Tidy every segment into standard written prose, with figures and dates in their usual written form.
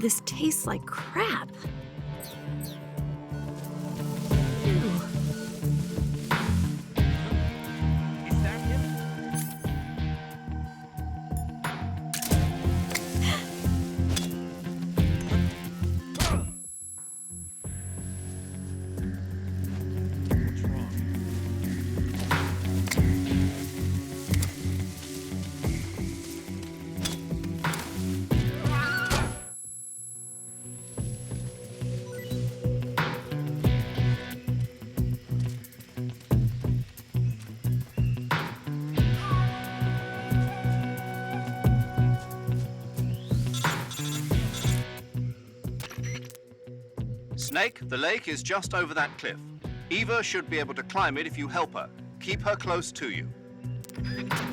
this tastes like crap. Ew. Is that him? What's wrong? Snake, the lake is just over that cliff. Eva should be able to climb it if you help her. Keep her close to you. We're tight.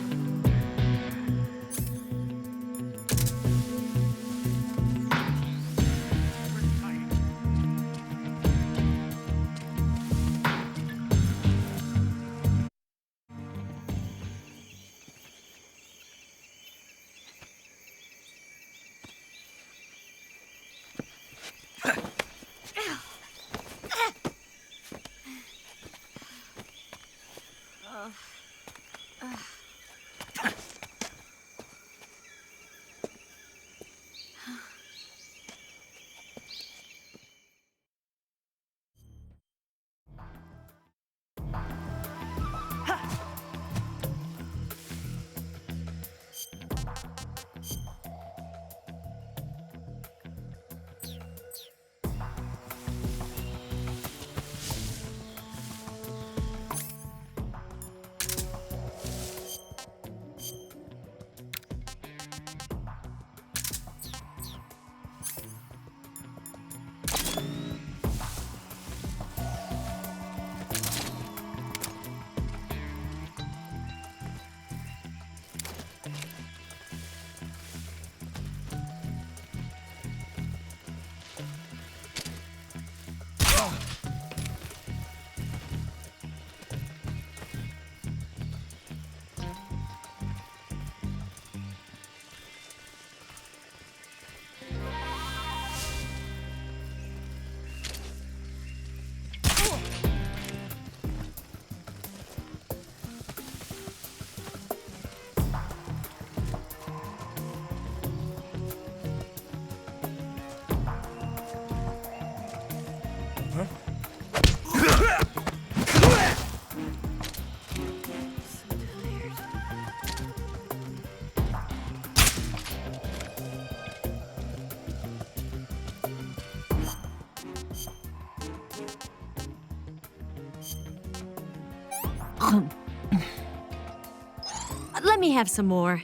Let me have some more.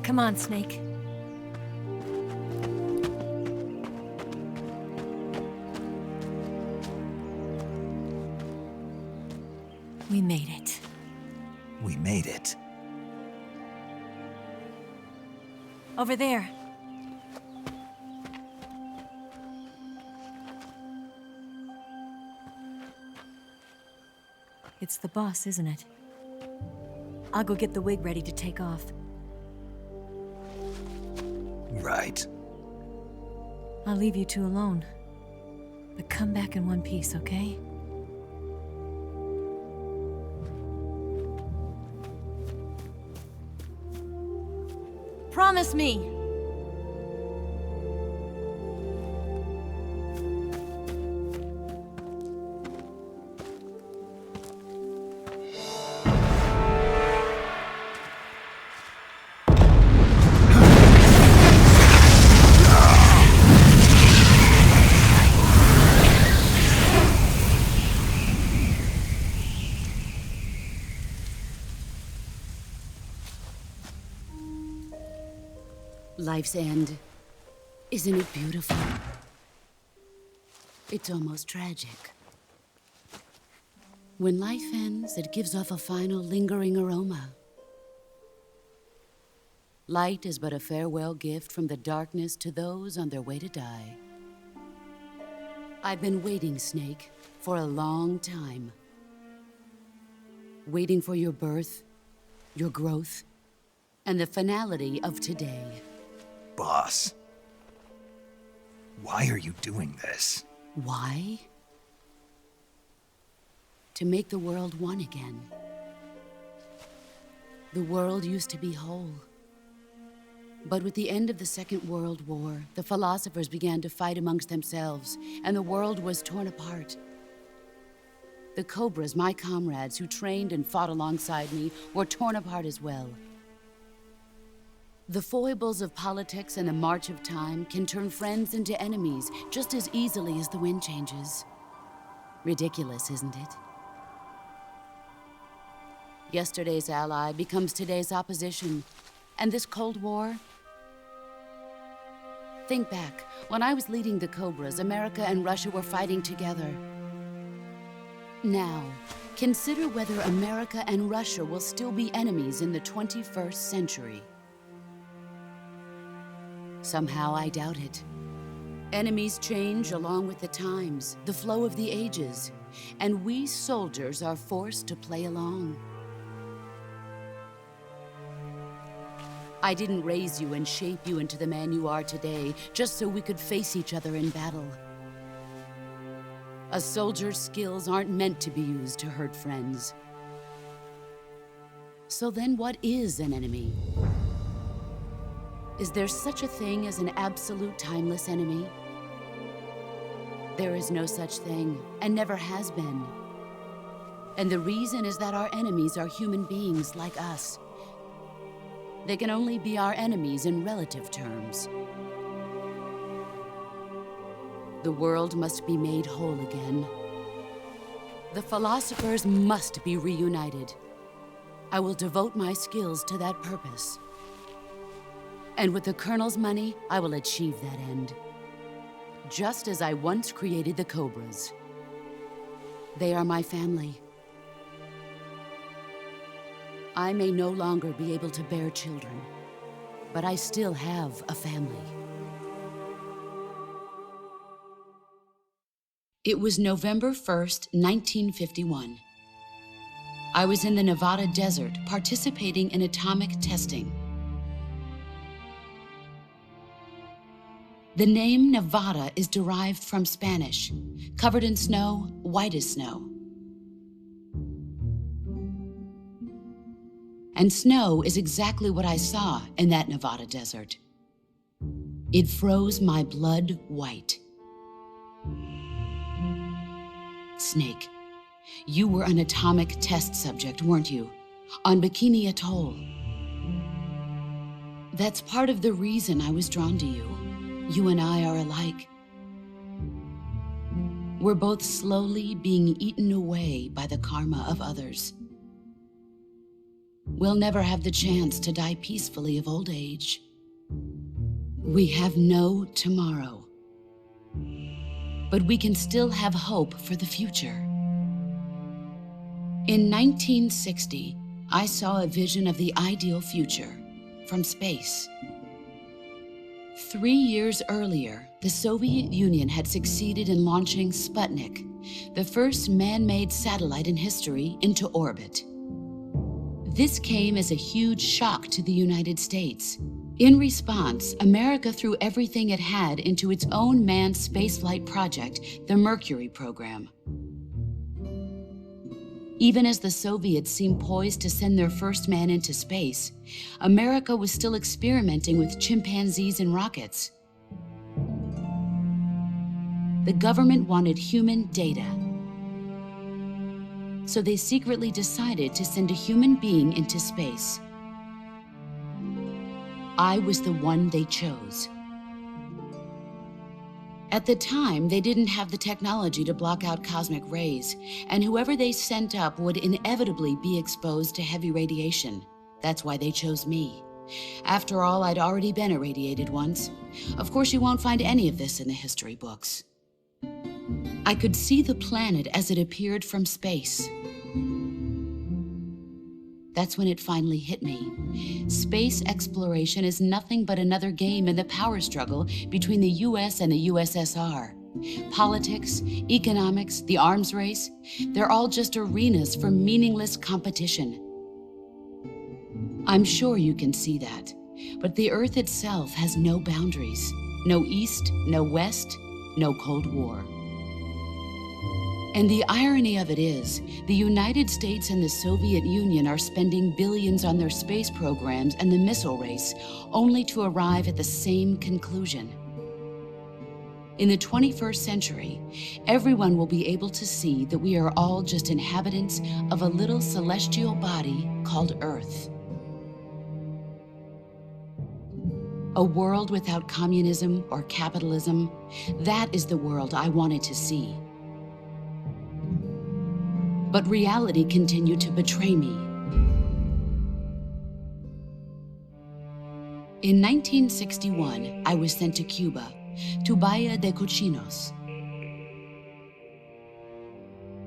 Come on, Snake. We made it. We made it. Over there. It's the boss, isn't it? I'll go get the wig ready to take off. Right. I'll leave you two alone. But come back in one piece, okay? Promise me! Life's end. Isn't it beautiful? It's almost tragic. When life ends, it gives off a final lingering aroma. Light is but a farewell gift from the darkness to those on their way to die. I've been waiting, Snake, for a long time. Waiting for your birth, your growth, and the finality of today. Boss. Why are you doing this? Why? To make the world one again. The world used to be whole. But with the end of the Second World War, the philosophers began to fight amongst themselves, and the world was torn apart. The Cobras, my comrades who trained and fought alongside me, were torn apart as well. The foibles of politics and the march of time can turn friends into enemies just as easily as the wind changes. Ridiculous, isn't it? Yesterday's ally becomes today's opposition. And this Cold War? Think back. When I was leading the Cobras, America and Russia were fighting together. Now, consider whether America and Russia will still be enemies in the 21st century. Somehow I doubt it. Enemies change along with the times, the flow of the ages, and we soldiers are forced to play along. I didn't raise you and shape you into the man you are today just so we could face each other in battle. A soldier's skills aren't meant to be used to hurt friends. So then what is an enemy? Is there such a thing as an absolute timeless enemy? There is no such thing, and never has been. And the reason is that our enemies are human beings like us. They can only be our enemies in relative terms. The world must be made whole again. The philosophers must be reunited. I will devote my skills to that purpose. And with the Colonel's money, I will achieve that end. Just as I once created the Cobras. They are my family. I may no longer be able to bear children, but I still have a family. It was November 1st, 1951. I was in the Nevada desert participating in atomic testing. The name Nevada is derived from Spanish, covered in snow, white as snow. And snow is exactly what I saw in that Nevada desert. It froze my blood white. Snake, you were an atomic test subject, weren't you? On Bikini Atoll. That's part of the reason I was drawn to you. You and I are alike. We're both slowly being eaten away by the karma of others. we'll never have the chance to die peacefully of old age. We have no tomorrow. But we can still have hope for the future. In 1960, I saw a vision of the ideal future from space. 3 years earlier, the Soviet Union had succeeded in launching Sputnik, the first man-made satellite in history, into orbit. This came as a huge shock to the United States. In response, America threw everything it had into its own manned spaceflight project, the Mercury program. Even as the Soviets seemed poised to send their first man into space, America was still experimenting with chimpanzees and rockets. The government wanted human data, so they secretly decided to send a human being into space. I was the one they chose. At the time, they didn't have the technology to block out cosmic rays, and whoever they sent up would inevitably be exposed to heavy radiation. That's why they chose me. After all, I'd already been irradiated once. Of course, you won't find any of this in the history books. I could see the planet as it appeared from space. That's when it finally hit me. Space exploration is nothing but another game in the power struggle between the US and the USSR. Politics, economics, the arms race, they're all just arenas for meaningless competition. I'm sure you can see that, but the Earth itself has no boundaries. No East, no West, no Cold War. And the irony of it is, the United States and the Soviet Union are spending billions on their space programs and the missile race, only to arrive at the same conclusion. In the 21st century, everyone will be able to see that we are all just inhabitants of a little celestial body called Earth. A world without communism or capitalism, that is the world I wanted to see. But reality continued to betray me. In 1961, I was sent to Cuba, to Bahia de Cochinos.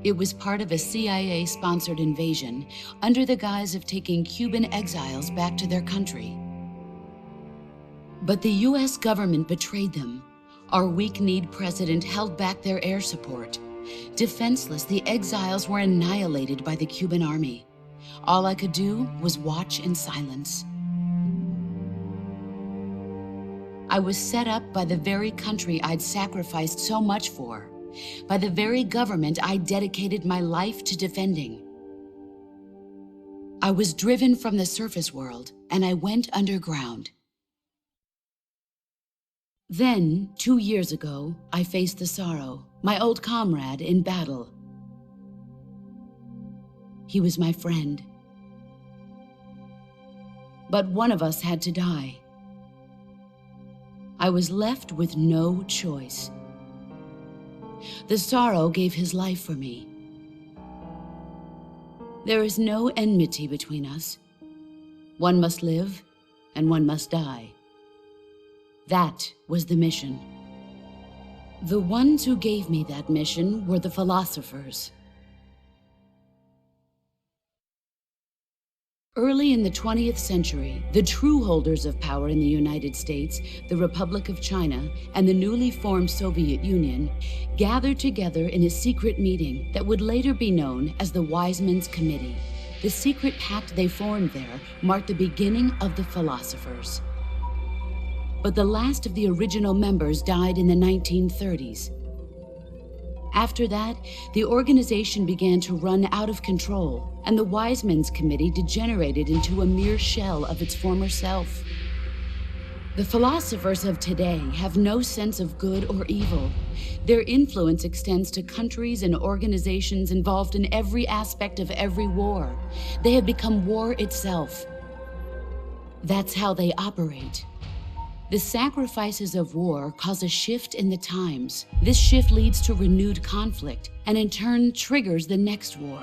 It was part of a CIA-sponsored invasion under the guise of taking Cuban exiles back to their country. But the US government betrayed them. Our weak-kneed president held back their air support. Defenseless, the exiles were annihilated by the Cuban army. All I could do was watch in silence. I was set up by the very country I'd sacrificed so much for, by the very government I dedicated my life to defending. I was driven from the surface world, and I went underground. Then, 2 years ago, I faced the Sorrow, my old comrade in battle. He was my friend. But one of us had to die. I was left with no choice. The Sorrow gave his life for me. There is no enmity between us. One must live, and one must die. That was the mission. The ones who gave me that mission were the philosophers. Early in the 20th century, the true holders of power in the United States, the Republic of China, and the newly formed Soviet Union gathered together in a secret meeting that would later be known as the Wiseman's Committee. The secret pact they formed there marked the beginning of the philosophers. But the last of the original members died in the 1930s. After that, the organization began to run out of control, and the Wiseman's Committee degenerated into a mere shell of its former self. The philosophers of today have no sense of good or evil. Their influence extends to countries and organizations involved in every aspect of every war. They have become war itself. That's how they operate. The sacrifices of war cause a shift in the times. This shift leads to renewed conflict, and in turn triggers the next war.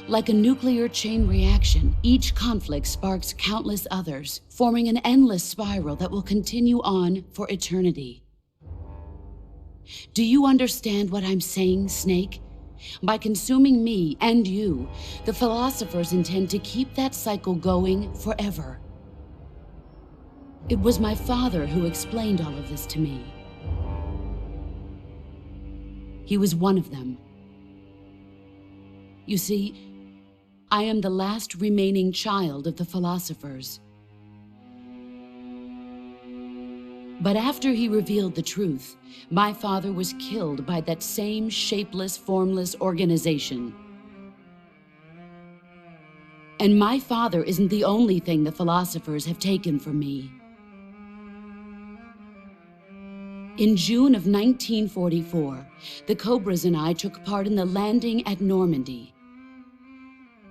Like a nuclear chain reaction, each conflict sparks countless others, forming an endless spiral that will continue on for eternity. Do you understand what I'm saying, Snake? By consuming me and you, the philosophers intend to keep that cycle going forever. It was my father who explained all of this to me. He was one of them. You see, I am the last remaining child of the philosophers. But after he revealed the truth, my father was killed by that same shapeless, formless organization. And my father isn't the only thing the philosophers have taken from me. In June of 1944, the Cobras and I took part in the landing at Normandy.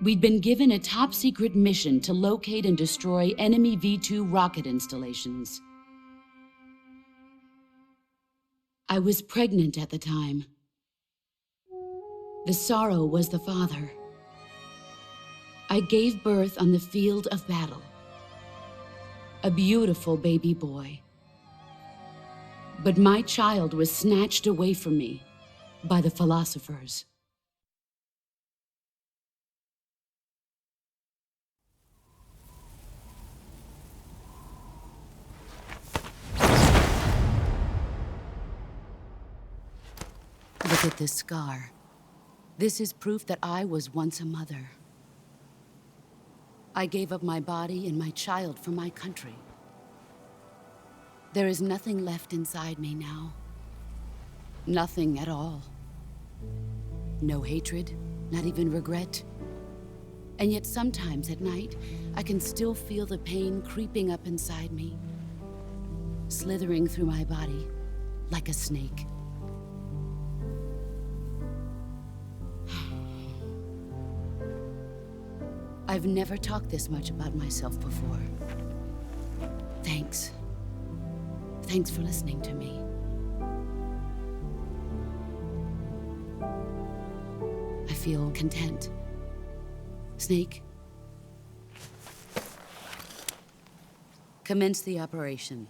We'd been given a top-secret mission to locate and destroy enemy V-2 rocket installations. I was pregnant at the time. The sorrow was the father. I gave birth on the field of battle. A beautiful baby boy. But my child was snatched away from me by the philosophers. Look at this scar. This is proof that I was once a mother. I gave up my body and my child for my country. There is nothing left inside me now. Nothing at all. No hatred, not even regret. And yet sometimes at night, I can still feel the pain creeping up inside me, slithering through my body like a snake. I've never talked this much about myself before. Thanks. Thanks for listening to me. I feel content. Snake, commence the operation.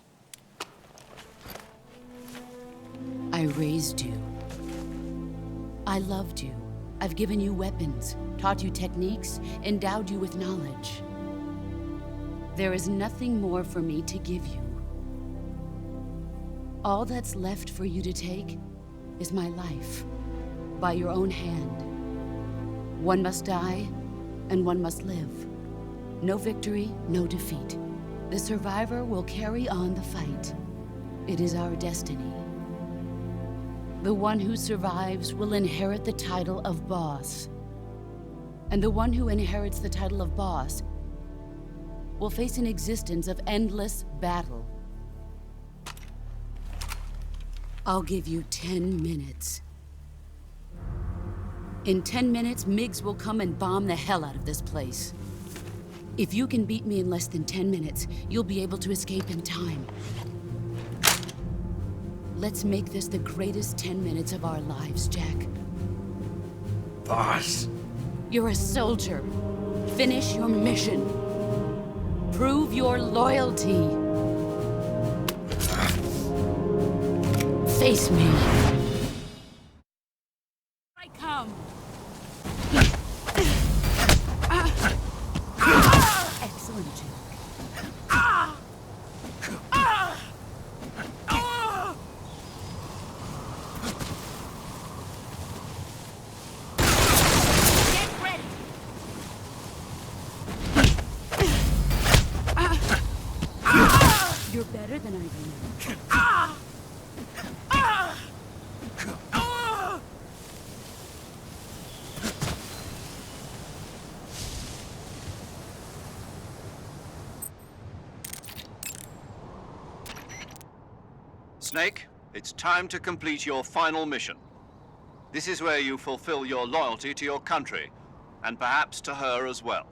I raised you. I loved you. I've given you weapons, taught you techniques, endowed you with knowledge. There is nothing more for me to give you. All that's left for you to take is my life, by your own hand. One must die, and one must live. No victory, no defeat. The survivor will carry on the fight. It is our destiny. The one who survives will inherit the title of boss. And the one who inherits the title of boss will face an existence of endless battle. I'll give you 10 minutes. In 10 minutes, MiGs will come and bomb the hell out of this place. If you can beat me in less than 10 minutes, you'll be able to escape in time. Let's make this the greatest 10 minutes of our lives, Jack. Boss. You're a soldier. Finish your mission. Prove your loyalty. Face me. I come. Excellent, Jack. You're better than I remember. Snake, it's time to complete your final mission. This is where you fulfill your loyalty to your country, and perhaps to her as well.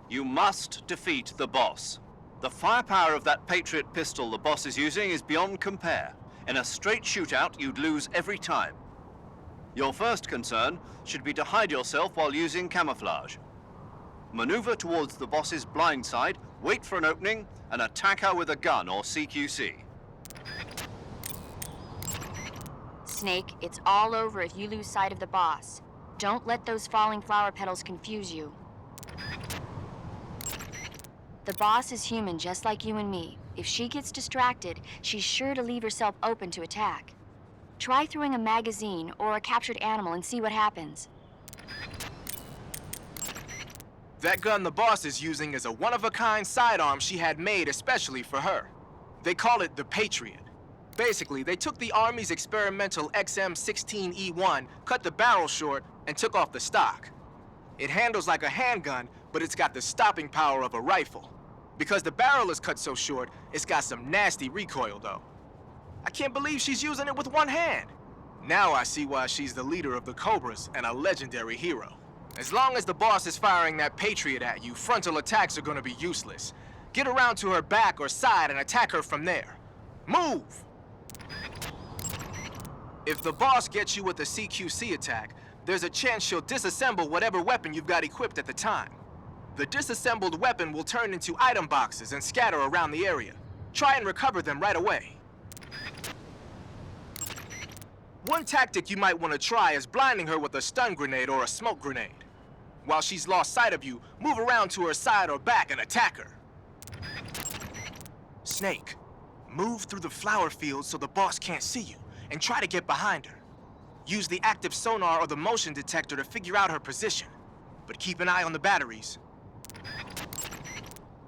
You must defeat the boss. The firepower of that Patriot pistol the boss is using is beyond compare. In a straight shootout, you'd lose every time. Your first concern should be to hide yourself while using camouflage. Maneuver towards the boss's blind side, wait for an opening, and attack her with a gun or CQC. Snake, it's all over if you lose sight of the boss. Don't let those falling flower petals confuse you. The boss is human just like you and me. If she gets distracted, she's sure to leave herself open to attack. Try throwing a magazine or a captured animal and see what happens. That gun the boss is using is a one-of-a-kind sidearm she had made especially for her. They call it the Patriot. Basically, they took the Army's experimental XM16E1, cut the barrel short, and took off the stock. It handles like a handgun, but it's got the stopping power of a rifle. Because the barrel is cut so short, it's got some nasty recoil, though. I can't believe she's using it with one hand. Now I see why she's the leader of the Cobras and a legendary hero. As long as the boss is firing that Patriot at you, frontal attacks are gonna be useless. Get around to her back or side and attack her from there. Move! If the boss gets you with a CQC attack, there's a chance she'll disassemble whatever weapon you've got equipped at the time. The disassembled weapon will turn into item boxes and scatter around the area. Try and recover them right away. One tactic you might want to try is blinding her with a stun grenade or a smoke grenade. While she's lost sight of you, move around to her side or back and attack her. Snake, move through the flower field so the boss can't see you, and try to get behind her. Use the active sonar or the motion detector to figure out her position, but keep an eye on the batteries.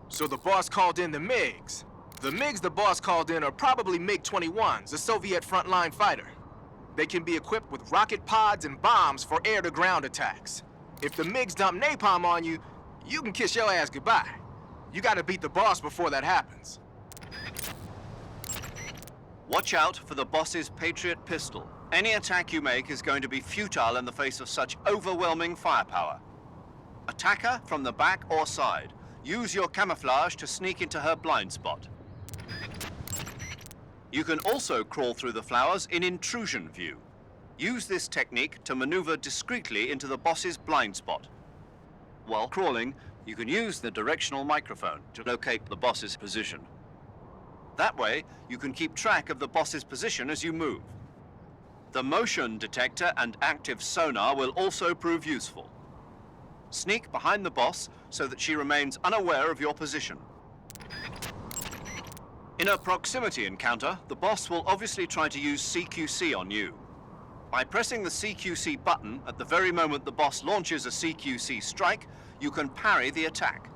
So the boss called in the MiGs. The MiGs the boss called in are probably MiG-21s, a Soviet frontline fighter. They can be equipped with rocket pods and bombs for air-to-ground attacks. If the MiGs dump napalm on you, you can kiss your ass goodbye. You gotta beat the boss before that happens. Watch out for the boss's Patriot pistol. Any attack you make is going to be futile in the face of such overwhelming firepower. Attack her from the back or side. Use your camouflage to sneak into her blind spot. You can also crawl through the flowers in intrusion view. Use this technique to maneuver discreetly into the boss's blind spot. While crawling, you can use the directional microphone to locate the boss's position. That way, you can keep track of the boss's position as you move. The motion detector and active sonar will also prove useful. Sneak behind the boss so that she remains unaware of your position. In a proximity encounter, the boss will obviously try to use CQC on you. By pressing the CQC button at the very moment the boss launches a CQC strike, you can parry the attack.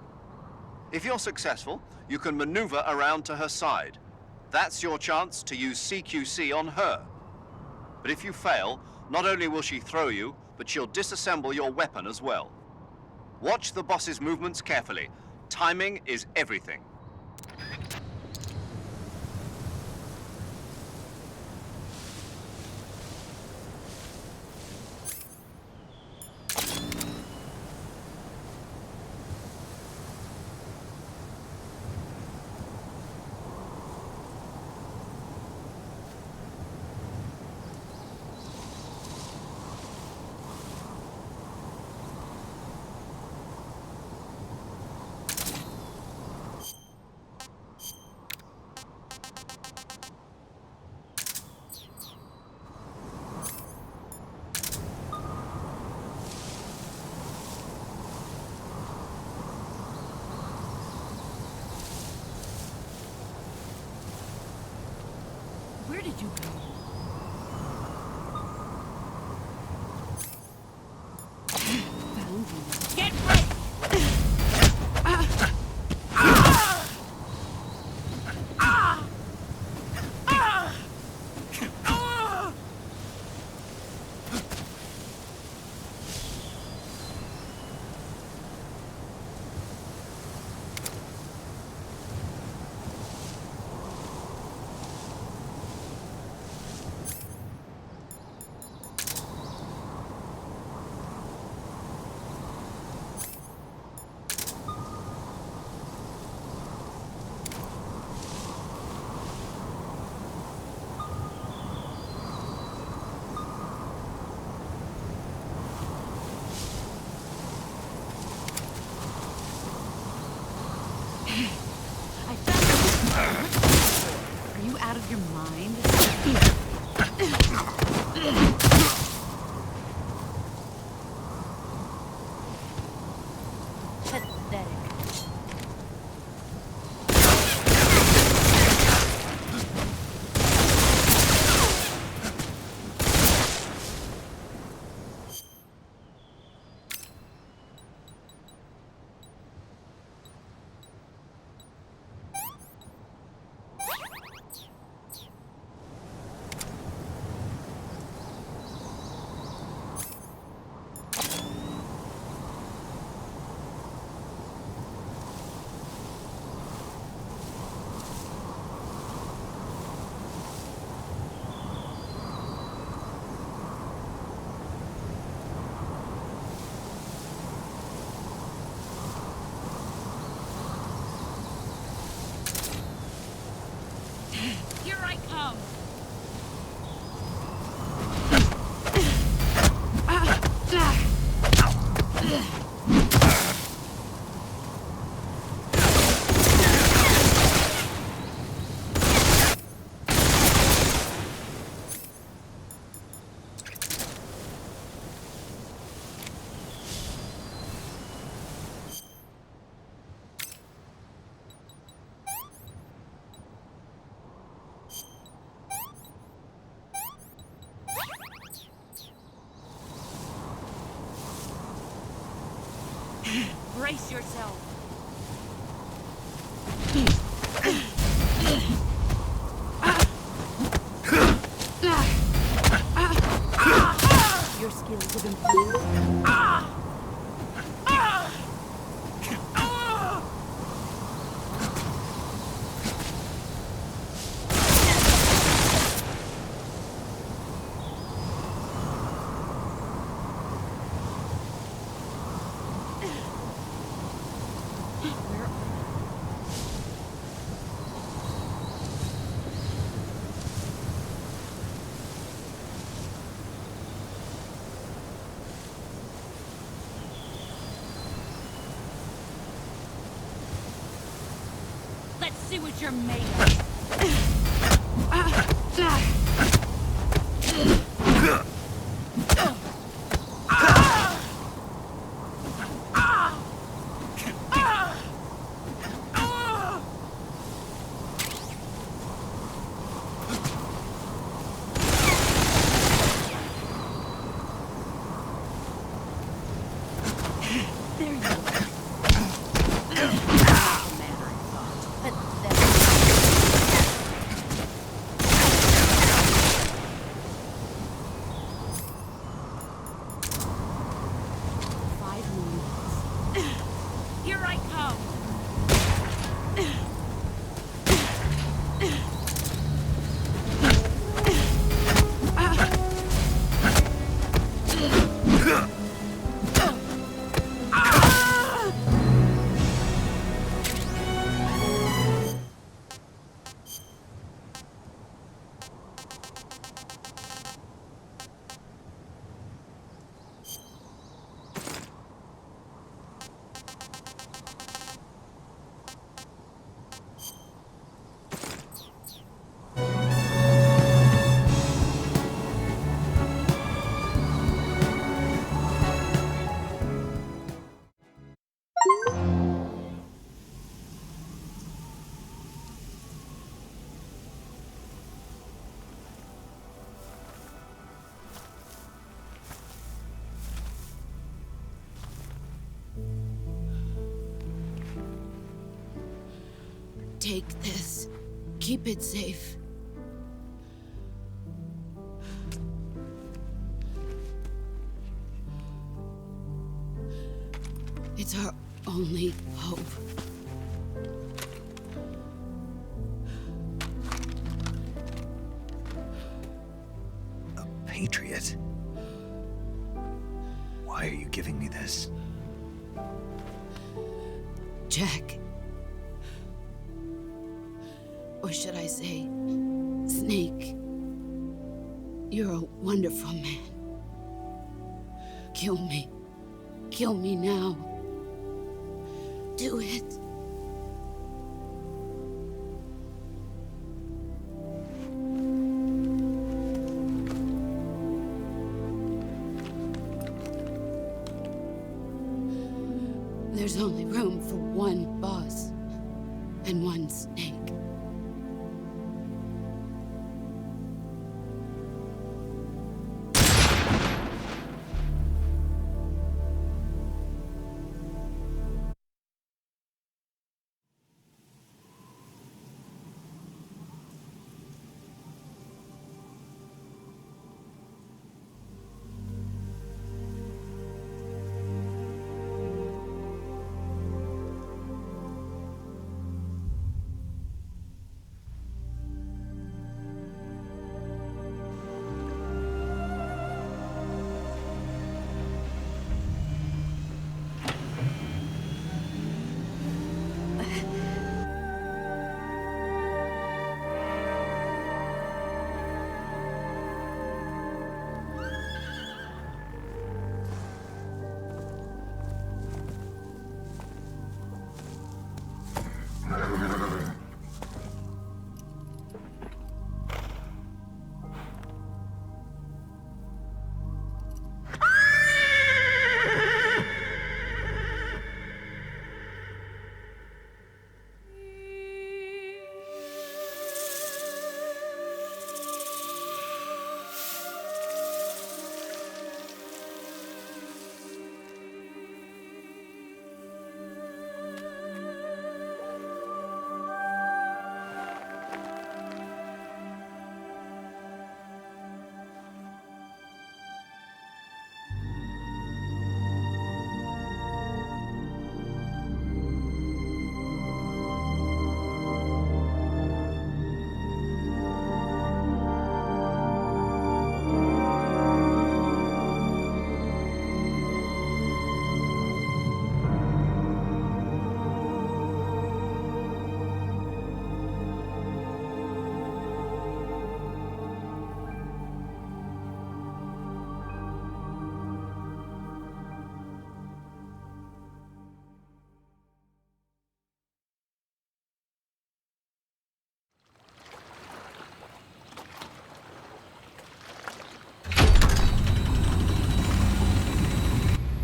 If you're successful, you can maneuver around to her side. That's your chance to use CQC on her. But if you fail, not only will she throw you, but she'll disassemble your weapon as well. Watch the boss's movements carefully. Timing is everything. Where did you go? Found you. Get ready! Are you out of your mind? Pathetic. Here I come! Brace yourself! Your skills have improved. Let's see what you're made of. There you go. Here I come! Take this. Keep it safe. It's our only hope. A patriot? Why are you giving me this? Jack. Or should I say, Snake. You're a wonderful man. Kill me. Kill me now. Do it. There's only room for one boss and one snake.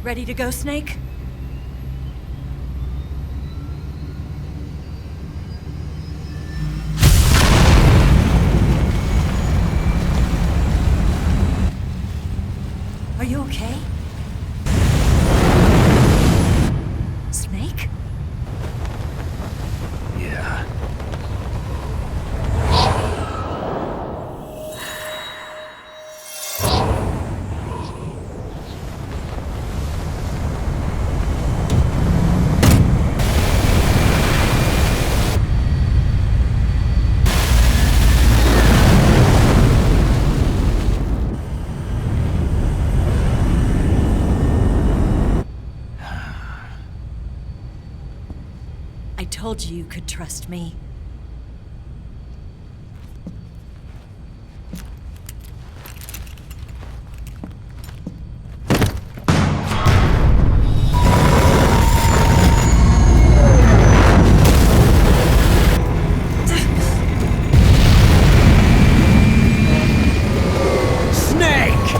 Ready to go, Snake? Are you okay? Snake? Yeah. I told you you could trust me. Snake!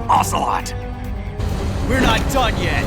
Ocelot! We're not done yet!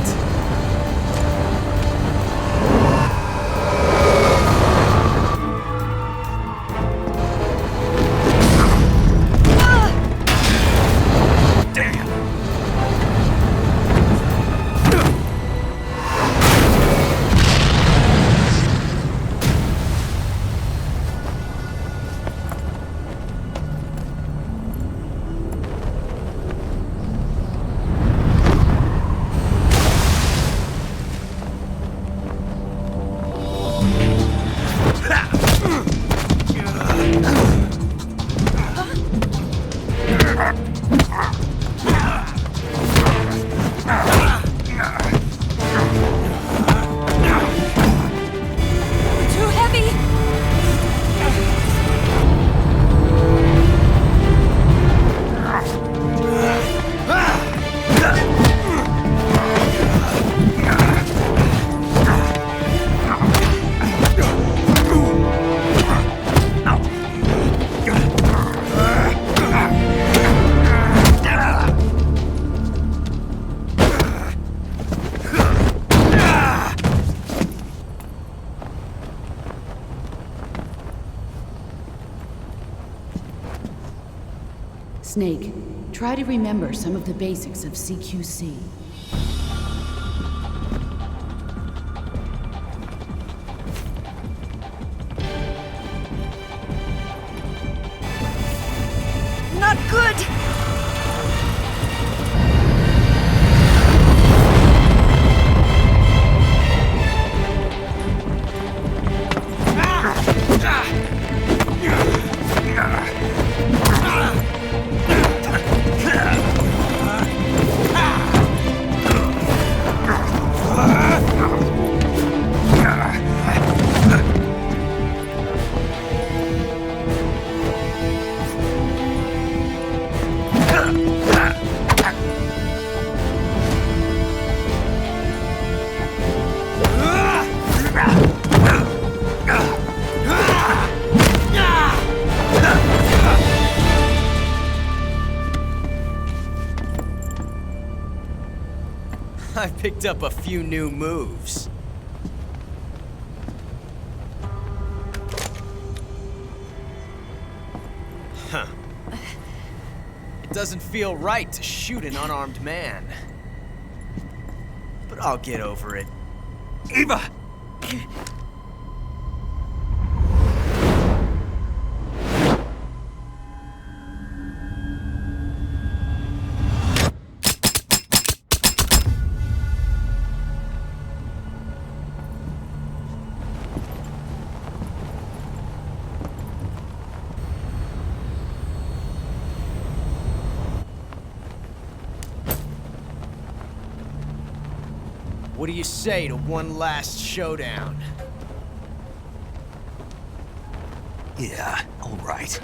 Snake, try to remember some of the basics of CQC. Not good! I picked up a few new moves. Huh. It doesn't feel right to shoot an unarmed man. But I'll get over it. Eva! What do you say to one last showdown? Yeah, all right.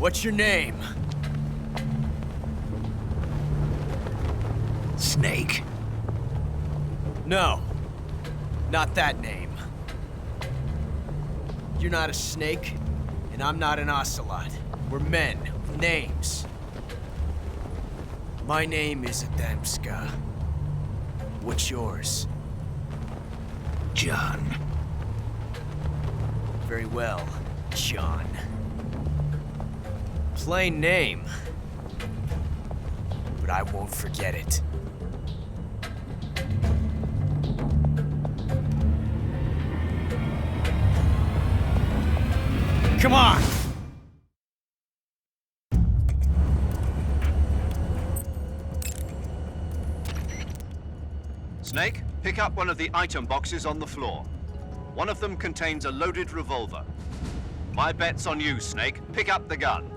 What's your name? Snake. No, not that name. You're not a snake, and I'm not an ocelot. We're men with names. My name is Adamska. What's yours? John. Very well, John. Plain name, but I won't forget it. Come on! Snake, pick up one of the item boxes on the floor. One of them contains a loaded revolver. My bet's on you, Snake. Pick up the gun.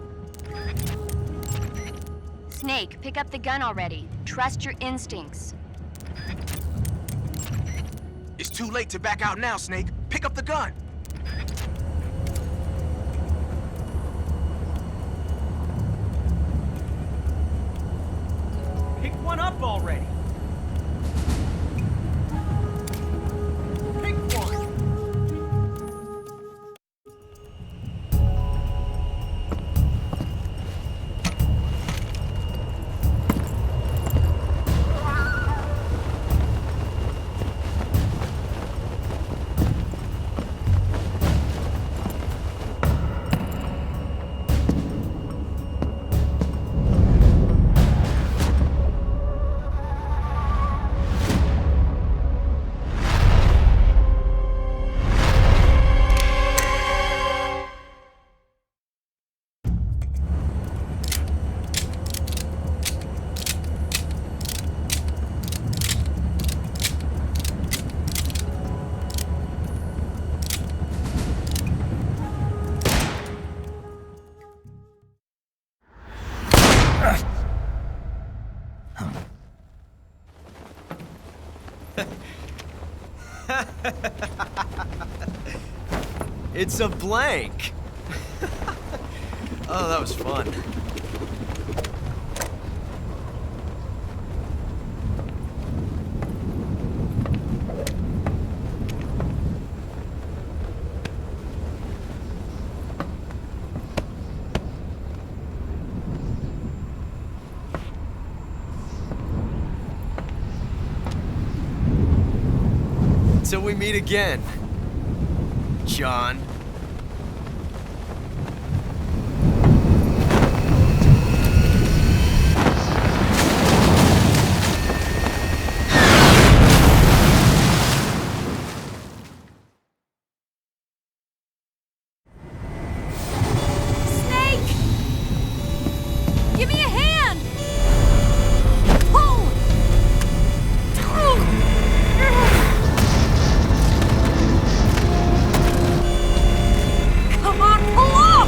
Snake, pick up the gun already. Trust your instincts. It's too late to back out now, Snake. Pick up the gun. Pick one up already! Pick one! It's a blank. Oh, that was fun. Till we meet again, John. Snake! Give me a hand! Pull! Come on, pull up!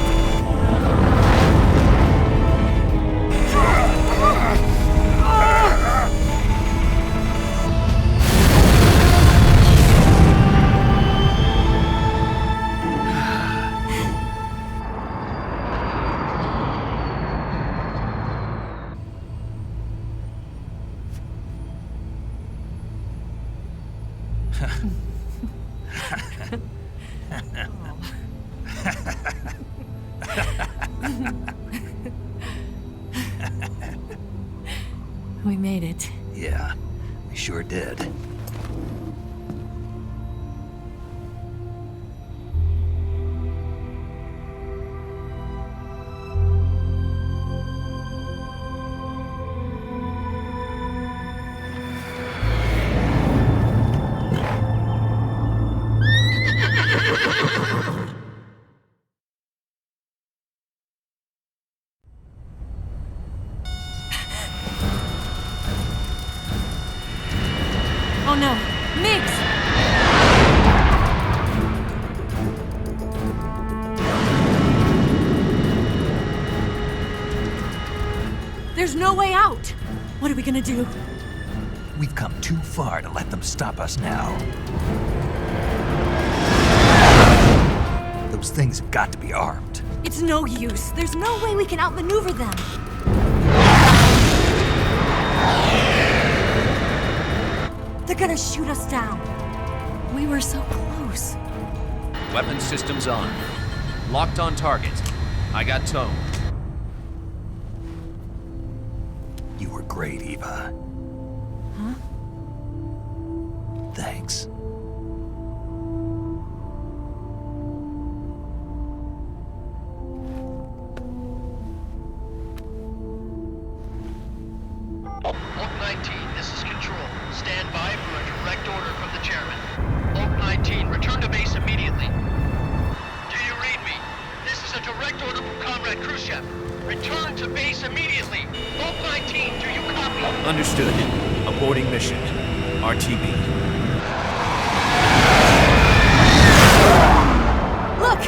We made it. Yeah, we sure did. Oh no, Migs! There's no way out! What are we gonna do? We've come too far to let them stop us now. Those things have got to be armed. It's no use. There's no way we can outmaneuver them. They're gonna shoot us down. We were so close. Weapon systems on. Locked on target. I got tow. You were great, Eva. Huh? Thanks. Oak 19, this is Control. Stand by for a direct order from the chairman. Oak 19, return to base immediately. Do you read me? This is a direct order from Comrade Khrushchev. Return to base immediately. Oak 19, do you copy? Understood. Aborting mission. RTB. Look!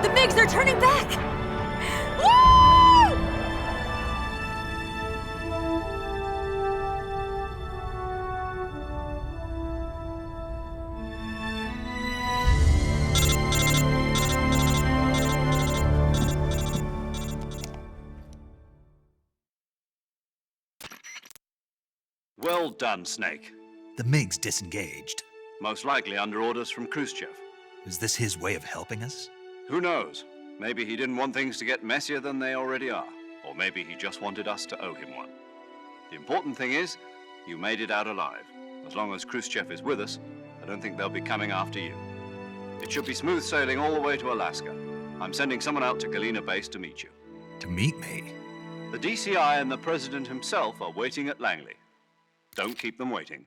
The MiGs are turning back! Woo! Well done, Snake. The MiGs disengaged. Most likely under orders from Khrushchev. Is this his way of helping us? Who knows? Maybe he didn't want things to get messier than they already are. Or maybe he just wanted us to owe him one. The important thing is, you made it out alive. As long as Khrushchev is with us, I don't think they'll be coming after you. It should be smooth sailing all the way to Alaska. I'm sending someone out to Galena Base to meet you. To meet me? The DCI and the President himself are waiting at Langley. Don't keep them waiting.